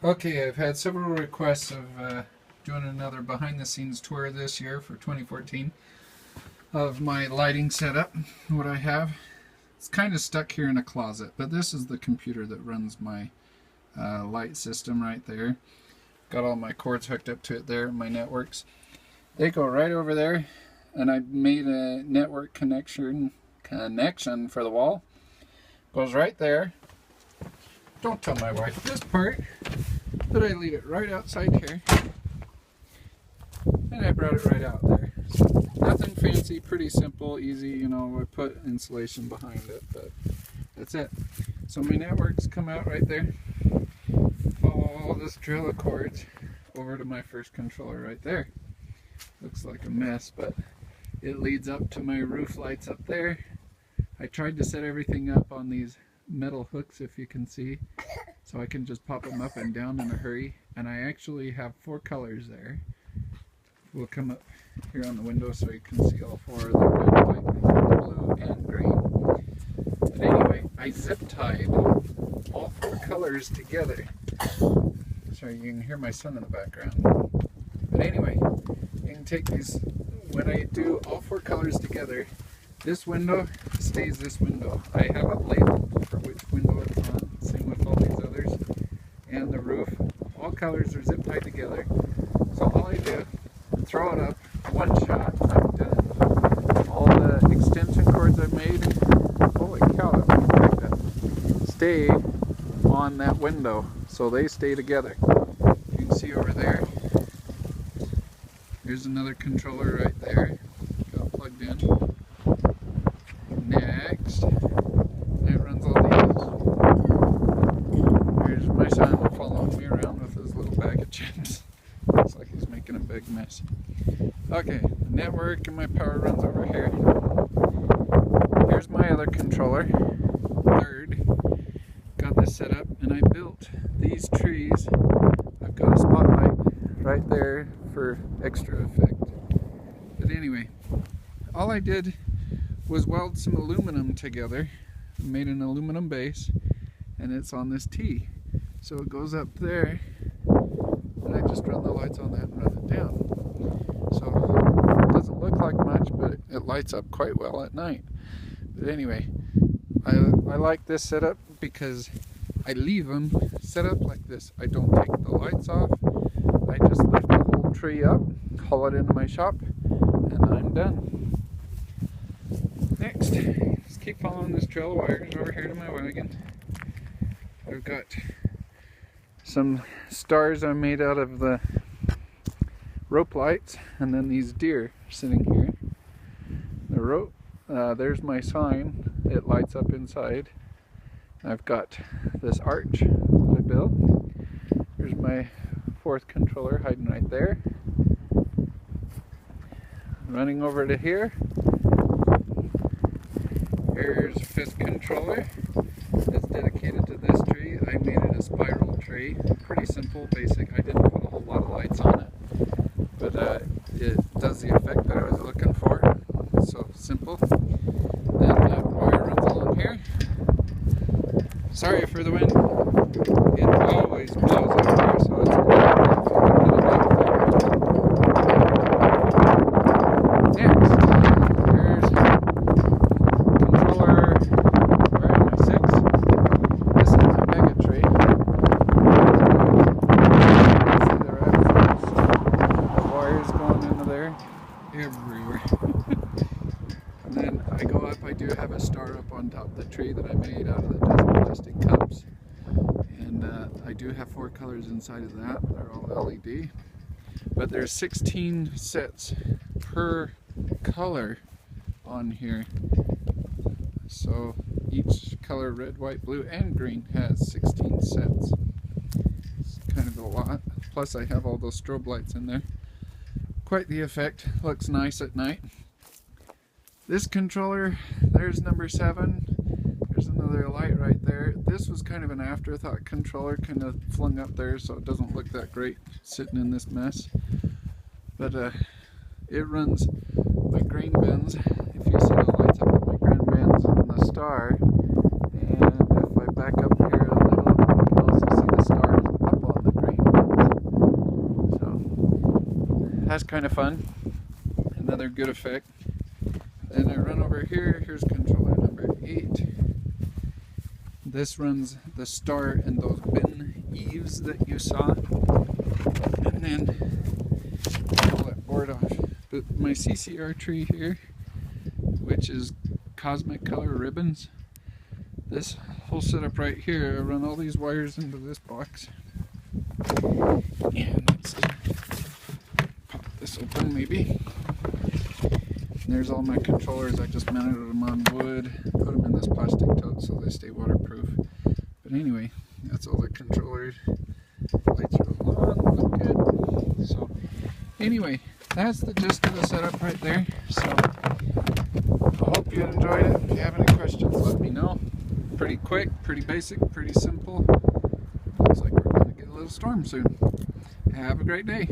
Okay, I've had several requests of doing another behind-the-scenes tour this year for 2014 of my lighting setup. What I have, it's kind of stuck here in a closet, but this is the computer that runs my light system right there. Got all my cords hooked up to it there, my networks. They go right over there, and I've made a network connection for the wall. Goes right there. Don't tell my wife this part, but I leave it right outside here, and I brought it right out there. So nothing fancy, pretty simple, easy, you know, I put insulation behind it, but that's it. So my networks come out right there, follow all this drill of cords over to my first controller right there. Looks like a mess, but it leads up to my roof lights up there. I tried to set everything up on these metal hooks, if you can see, so I can just pop them up and down in a hurry, and I actually have 4 colors there. We'll come up here on the window so you can see all 4 of them: red, white, blue, and green. But anyway, I zip tied all 4 colors together. Sorry, you can hear my son in the background. But anyway, you can take these, when I do all 4 colors together, this window stays this window. I have it labeled for which window it's on, same with all these others. And the roof, all colors are zip tied together. So all I do, throw it up, one shot, I'm done. All the extension cords I made, holy cow, that was like that, stay on that window, so they stay together. You can see over there, there's another controller right there, got plugged in. Next, it runs all these. Here's my son following me around with his little bag of chips. Looks like he's making a big mess. Okay, the network and my power runs over here. Here's my other controller, third. Got this set up, and I built these trees. I've got a spotlight right there for extra effect. But anyway, all I did was weld some aluminum together, made an aluminum base, and it's on this T. So it goes up there, and I just run the lights on that and run it down. So it doesn't look like much, but it lights up quite well at night. But anyway, I like this setup because I leave them set up like this. I don't take the lights off. I just lift the whole tree up, haul it into my shop, and I'm done. Next, let's keep following this trail of wires over here to my wagon. I've got some stars I made out of the rope lights, and then these deer sitting here. The rope, there's my sign, it lights up inside. I've got this arch that I built. There's my 4th controller hiding right there. Running over to here. Here's a 5th controller that's dedicated to this tree. I made it a spiral tree. Pretty simple, basic. I didn't put a whole lot of lights on it, but it does the effect that I was looking for. So simple. Then that wire runs along here. Sorry for the wind. It always blows up here, so it's everywhere. And then I go up, I do have a star up on top of the tree that I made out of the just plastic cups. And I do have 4 colors inside of that. They're all LED. But there's 16 sets per color on here. So each color, red, white, blue, and green, has 16 sets. It's kind of a lot. Plus I have all those strobe lights in there. Quite the effect. Looks nice at night. This controller, there's number 7. There's another light right there. This was kind of an afterthought controller, kind of flung up there so it doesn't look that great sitting in this mess. But it runs my grain bins. If you see the lights up on my grain bins and the star, and if I back up here a little, you can also see the stars up on the that's kind of fun. Another good effect. Then I run over here. Here's controller number 8. This runs the start and those bin eaves that you saw. And then pull that board off. But my CCR tree here, which is cosmic color ribbons, this whole setup right here, I run all these wires into this box. And let's pop this open maybe. And there's all my controllers. I just mounted them on wood, put them in this plastic tote so they stay waterproof. But anyway, that's all the controllers. Lights are on, look good. So anyway, that's the gist of the setup right there. So I hope you enjoyed it. If you have any questions, let me know. Pretty quick, pretty basic, pretty simple. Looks like we're going to get a little storm soon. Have a great day.